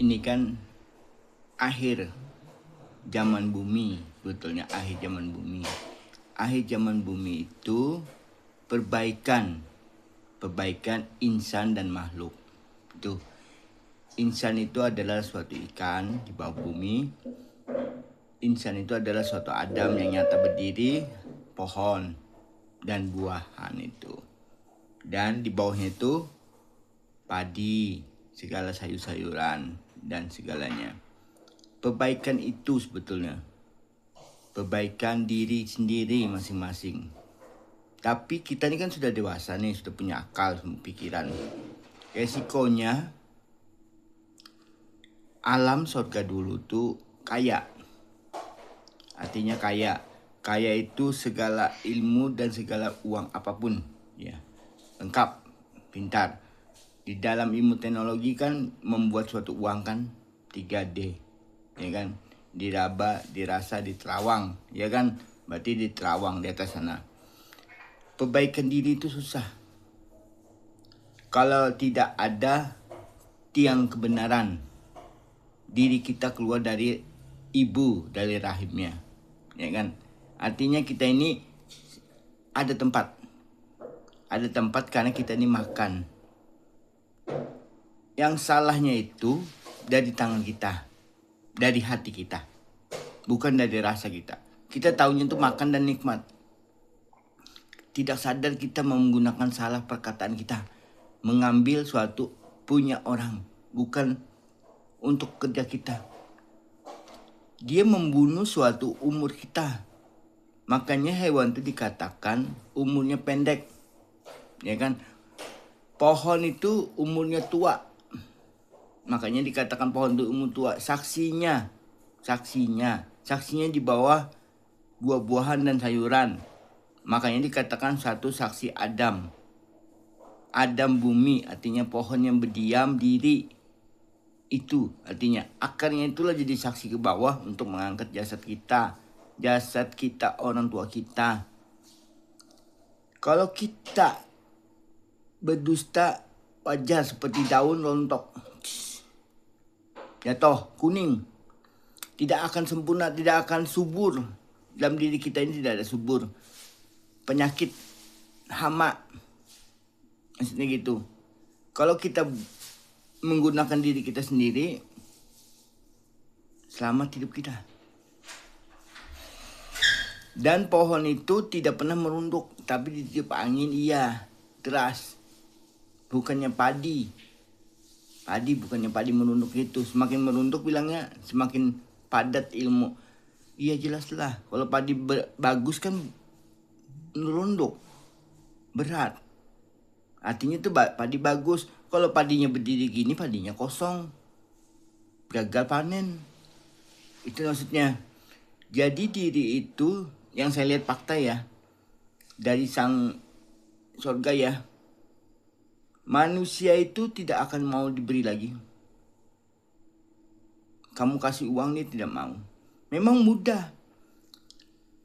ini kan akhir zaman bumi, betulnya akhir zaman bumi. Akhir zaman bumi itu perbaikan insan dan makhluk. Itu insan itu adalah suatu ikan di bawah bumi. Insan itu adalah suatu Adam yang nyata berdiri, pohon dan buahan itu. Dan di bawahnya itu padi, segala sayur-sayuran dan segalanya. Perbaikan itu sebetulnya perbaikan diri sendiri masing-masing. Tapi kita ini kan sudah dewasa nih, sudah punya akal, pikiran. Resikonya alam surga dulu tuh kaya. Artinya kaya. Kaya itu segala ilmu dan segala uang apapun, ya. Lengkap, pintar. Di dalam ilmu teknologi kan membuat suatu uang kan 3D, ya kan? Diraba, dirasa, diterawang, ya kan? Berarti diterawang di atas sana. Perbaikan diri itu susah. Kalau tidak ada tiang kebenaran, diri kita keluar dari ibu, dari rahimnya, ya kan? Artinya kita ini ada tempat karena kita ini makan. Yang salahnya itu dari tangan kita, dari hati kita, bukan dari rasa kita. Kita tahunya itu makan dan nikmat. Tidak sadar kita menggunakan salah perkataan kita. Mengambil suatu punya orang, bukan untuk kerja kita. Dia membunuh suatu umur kita. Makanya hewan itu dikatakan umurnya pendek. Ya kan? Pohon itu umurnya tua. Makanya dikatakan pohon itu umur tua. Saksinya di bawah buah-buahan dan sayuran. Makanya dikatakan satu saksi Adam. Adam bumi, artinya pohon yang berdiam diri. Itu artinya akarnya itulah jadi saksi ke bawah untuk mengangkat jasad kita. Jasad kita, orang tua kita. Kalau kita berdusta, wajar seperti daun rontok. Jatuh, kuning. Tidak akan sempurna, tidak akan subur. Dalam diri kita ini tidak ada subur. Penyakit, hama. Maksudnya gitu. Kalau kita menggunakan diri kita sendiri, selamat hidup kita. Dan pohon itu tidak pernah merunduk, tapi ditiup angin iya, deras. Bukannya padi. Bukannya padi merunduk itu. Semakin merunduk bilangnya semakin padat ilmu. Iya jelaslah. Kalau padi bagus kan merunduk. Berat. Artinya itu padi bagus. Kalau padinya berdiri gini, padinya kosong. Gagal panen. Itu maksudnya. Jadi diri itu yang saya lihat fakta ya. Dari sang surga ya. Manusia itu tidak akan mau diberi lagi. Kamu kasih uang dia tidak mau. Memang mudah.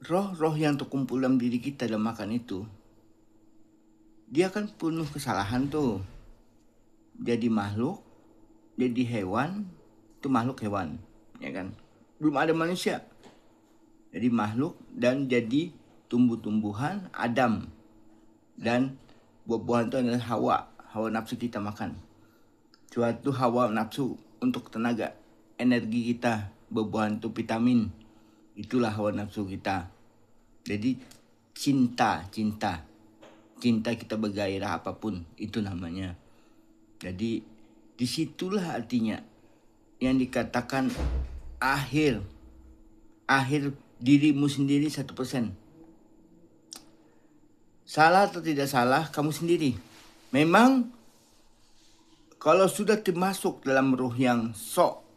Roh-roh yang terkumpul dalam diri kita dalam makan itu, dia kan penuh kesalahan tuh. Jadi makhluk, jadi hewan, itu makhluk hewan, ya kan? Belum ada manusia. Jadi makhluk dan jadi tumbuh-tumbuhan Adam. Dan buah-buahan itu adalah hawa nafsu kita makan. Suatu hawa nafsu untuk tenaga, energi kita. Buah-buahan itu vitamin. Itulah hawa nafsu kita. Jadi cinta kita bergairah apapun itu namanya. Jadi disitulah artinya yang dikatakan akhir dirimu sendiri 1%. Salah atau tidak salah kamu sendiri. Memang kalau sudah termasuk dalam ruh yang sok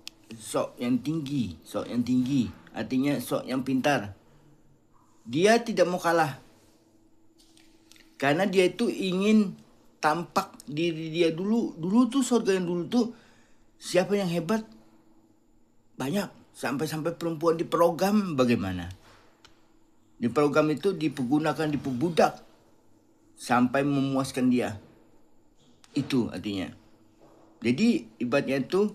yang tinggi, artinya sok yang pintar, dia tidak mau kalah. Karena dia itu ingin tampak diri dia dulu. Dulu tuh surga yang dulu tuh siapa yang hebat? Banyak. Sampai perempuan diprogram bagaimana? Di program itu dipergunakan, diperbudak. Sampai memuaskan dia. Itu artinya. Jadi ibaratnya itu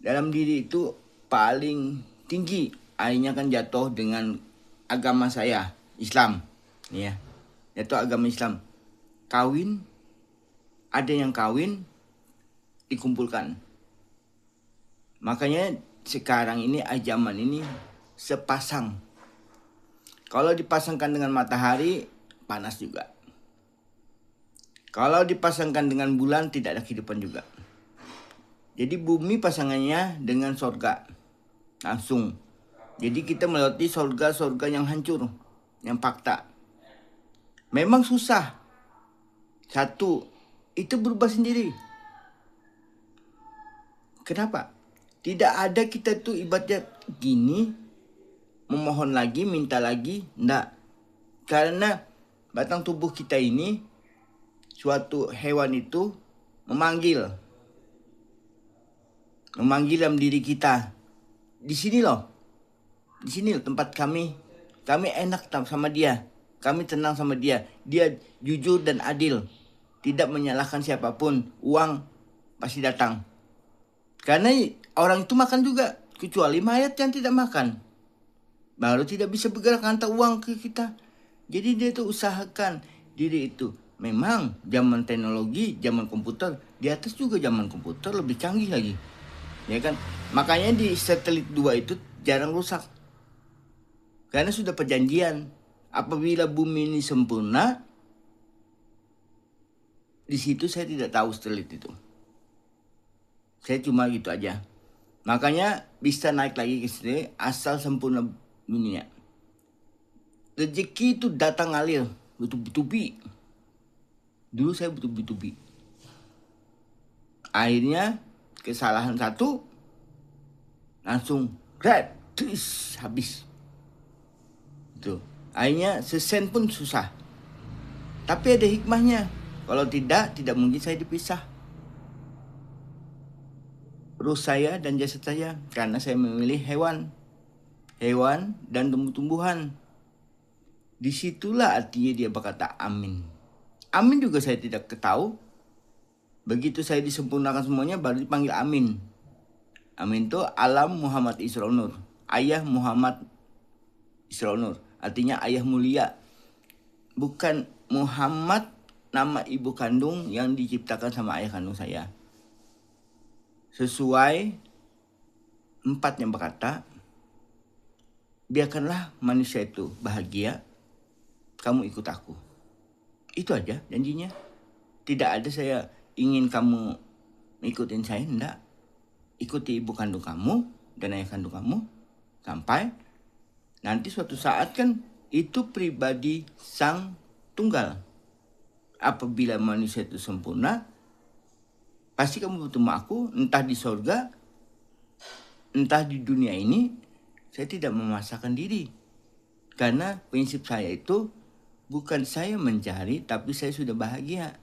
dalam diri itu paling tinggi. Akhirnya kan jatuh dengan agama saya, Islam. Ya, jatuh agama Islam. Kawin, ada yang kawin, dikumpulkan. Makanya sekarang ini, zaman ini sepasang. Kalau dipasangkan dengan matahari, panas juga. Kalau dipasangkan dengan bulan, tidak ada kehidupan juga. Jadi bumi pasangannya dengan sorga. Langsung. Jadi kita melewati sorga-sorga yang hancur. Yang fakta. Memang susah. Satu, itu berubah sendiri. Kenapa? Tidak ada kita tuh ibaratnya gini, memohon lagi, minta lagi. Enggak. Karena batang tubuh kita ini, suatu hewan itu memanggil dalam diri kita. Di sini loh tempat kami enak sama dia, kami tenang sama dia. Dia jujur dan adil, tidak menyalahkan siapapun. Uang pasti datang, karena orang itu makan juga, kecuali mayat yang tidak makan, baru tidak bisa bergerak hantar uang ke kita. Jadi dia tuh usahakan diri itu. Memang zaman teknologi, zaman komputer, di atas juga zaman komputer lebih canggih lagi. Ya kan? Makanya di satelit 2 itu jarang rusak. Karena sudah perjanjian, apabila bumi ini sempurna, di situ saya tidak tahu satelit itu. Saya cuma gitu aja. Makanya bisa naik lagi ke sini asal sempurna dunia. Rezeki itu datang ngalir, bertubi-tubi. Dulu saya bertubi-tubi. Akhirnya kesalahan satu, langsung gratis habis. Itu. Akhirnya sesen pun susah. Tapi ada hikmahnya. Kalau tidak mungkin saya dipisah. Ruh saya dan jasad saya, karena saya memilih hewan dan tumbuh-tumbuhan. Disitulah artinya dia berkata amin. Amin juga saya tidak tahu. Begitu saya disempurnakan semuanya, baru dipanggil amin. Amin itu alam Muhammad Isra Nur. Ayah Muhammad Isra Nur. Artinya ayah mulia. Bukan Muhammad nama ibu kandung yang diciptakan sama ayah kandung saya. Sesuai 4 yang berkata, biarkanlah manusia itu bahagia, kamu ikut aku. Itu aja janjinya. Tidak ada saya ingin kamu ikutin saya, enggak. Ikuti ibu kandung kamu dan ayah kandung kamu. Sampai nanti suatu saat kan itu pribadi sang tunggal. Apabila manusia itu sempurna, pasti kamu bertemu aku, entah di sorga, entah di dunia ini. Saya tidak memaksakan diri. Karena prinsip saya itu, bukan saya mencari, tapi saya sudah bahagia.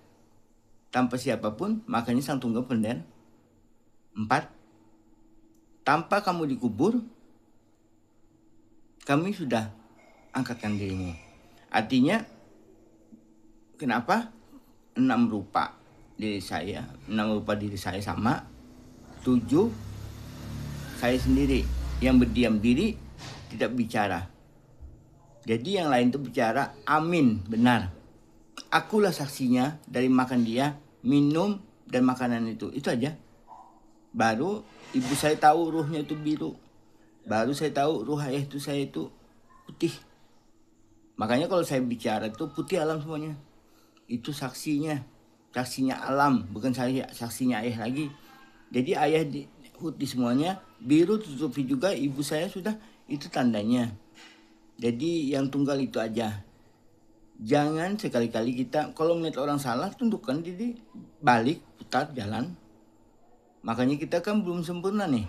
Tanpa siapapun, makanya sang tunggal pendek. 4. Tanpa kamu dikubur, kami sudah angkatkan dirimu. Artinya, kenapa? 6 rupa diri saya sama. 7, saya sendiri yang berdiam diri, tidak bicara. Jadi yang lain itu bicara, amin, benar. Akulah saksinya dari makan dia, minum, dan makanan itu. Itu aja. Baru ibu saya tahu ruhnya itu biru. Baru saya tahu ruh ayah itu saya itu putih. Makanya kalau saya bicara itu putih alam semuanya. Itu saksinya. Saksinya alam, bukan saya saksinya ayah lagi. Jadi ayah putih semuanya, biru tutupi juga ibu saya sudah, itu tandanya. Jadi yang tunggal itu aja. Jangan sekali-kali kita kalau melihat orang salah, tundukkan diri, balik, putar, jalan. Makanya kita kan belum sempurna nih.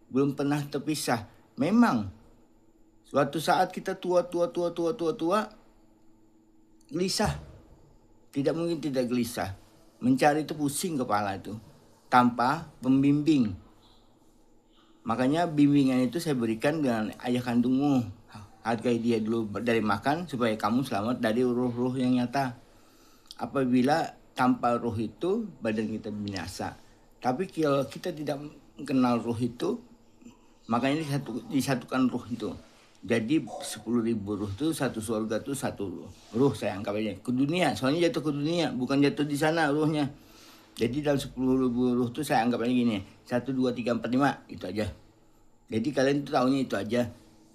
Belum pernah terpisah. Memang suatu saat kita tua, gelisah. Tidak mungkin tidak gelisah. Mencari itu pusing kepala itu. Tanpa pembimbing. Makanya bimbingan itu saya berikan dengan ayah kandungmu. Hargai dia dulu dari makan supaya kamu selamat dari ruh-ruh yang nyata. Apabila tanpa ruh itu badan kita binasa. Tapi kalau kita tidak kenal ruh itu, makanya disatukan ruh itu. Jadi 10.000 ruh tuh satu surga tuh satu ruh, saya anggap aja ke dunia. Soalnya jatuh ke dunia, bukan jatuh di sana ruhnya. Jadi dalam 10.000 ruh tuh saya anggap aja gini, 1, 2, 3, 4, 5, itu aja. Jadi kalian tuh tahunya itu aja.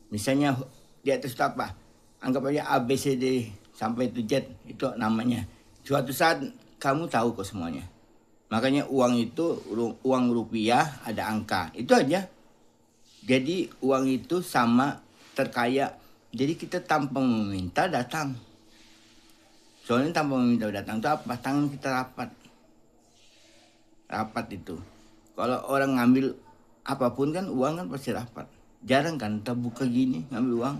Misalnya di atas itu apa? Anggap aja A, B, C, D sampai itu Z, itu namanya. Suatu saat kamu tahu kok semuanya. Makanya uang itu, uang rupiah ada angka, itu aja. Jadi uang itu sama terkaya. Jadi kita tanpa meminta datang. Soalnya tanpa meminta datang itu apa? Tangan kita rapat. Rapat itu. Kalau orang ngambil apapun kan uang kan pasti rapat. Jarang kan kita buka gini ngambil uang.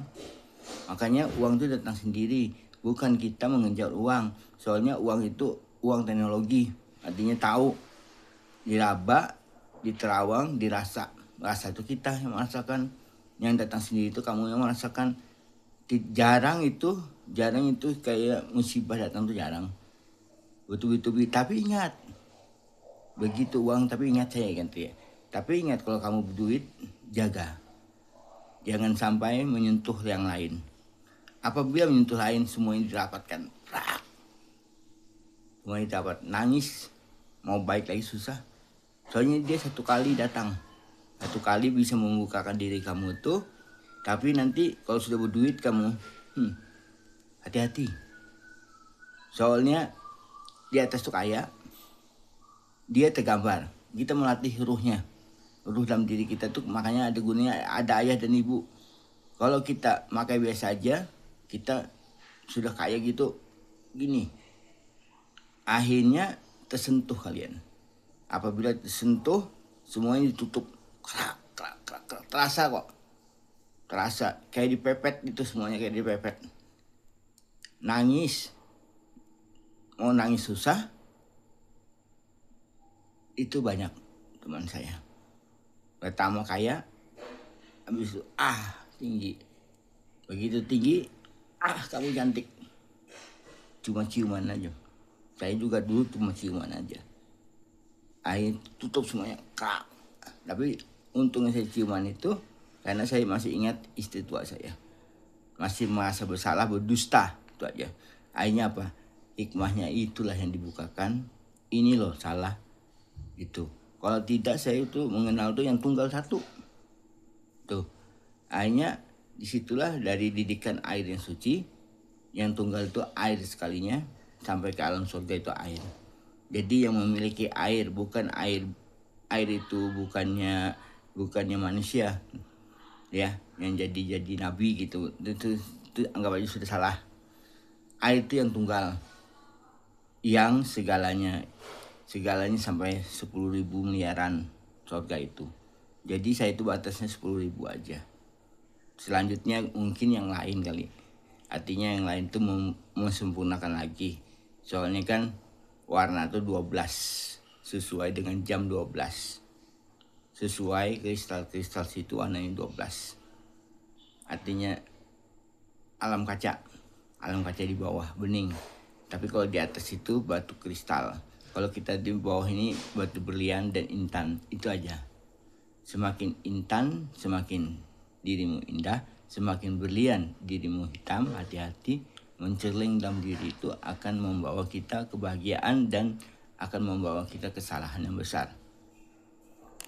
Makanya uang itu datang sendiri. Bukan kita mengejar uang. Soalnya uang itu uang teknologi. Artinya tahu. Diraba, diterawang, dirasa. Rasa itu kita yang merasakan. Yang datang sendiri itu kamu yang merasakan. Jarang itu kayak musibah datang tuh jarang. Betul-betul. Tapi ingat, begitu uang, tapi ingat saya ganti ya. Tapi ingat kalau kamu berduit, jaga. Jangan sampai menyentuh yang lain. Apabila menyentuh lain, semuanya dirapatkan. Semuanya dapat. Nangis, mau baik lagi susah. Soalnya dia satu kali datang. Satu kali bisa membukakan diri kamu tuh. Tapi nanti kalau sudah berduit kamu, hati-hati. Soalnya di atas tuh kaya, dia tergambar. Kita melatih ruhnya. Ruh dalam diri kita tuh makanya ada gunanya, ada ayah dan ibu. Kalau kita makai biasa aja, kita sudah kaya gitu, gini. Akhirnya tersentuh kalian. Apabila tersentuh, semuanya ditutup. Krak. Terasa kok. Terasa kayak dipepet itu, semuanya kayak dipepet. Nangis. Mau nangis susah. Itu banyak teman saya. Pertama kaya, habis itu tinggi. Begitu tinggi, kamu cantik. Cuma ciuman aja. Saya juga dulu cuma ciuman aja. Air tutup semuanya, krak. Tapi untungnya saya ciuman itu karena saya masih ingat istri tua saya. Masih merasa bersalah, berdusta, itu aja. Akhirnya apa? Hikmahnya itulah yang dibukakan. Ini loh salah. Gitu. Kalau tidak saya itu mengenal tuh yang tunggal satu. Tuh. Akhirnya disitulah dari didikan air yang suci. Yang tunggal itu air sekalinya. Sampai ke alam surga itu air. Jadi yang memiliki air, bukan air. Air itu bukannya manusia. Ya, yang jadi nabi gitu. Itu anggap aja sudah salah. Air itu yang tunggal. Yang segalanya sampai 10.000 miliaran surga itu. Jadi saya itu batasnya 10.000 aja. Selanjutnya mungkin yang lain kali. Artinya yang lain itu memsempurnakan lagi. Soalnya kan warna itu 12. Sesuai dengan jam 12. Sesuai kristal-kristal situ warnanya 12. Artinya alam kaca di bawah bening. Tapi kalau di atas itu batu kristal. Kalau kita di bawah ini batu berlian dan intan, itu aja. Semakin intan, semakin dirimu indah. Semakin berlian, dirimu hitam. Hati-hati, mencerling dalam diri itu akan membawa kita kebahagiaan dan akan membawa kita kesalahan yang besar.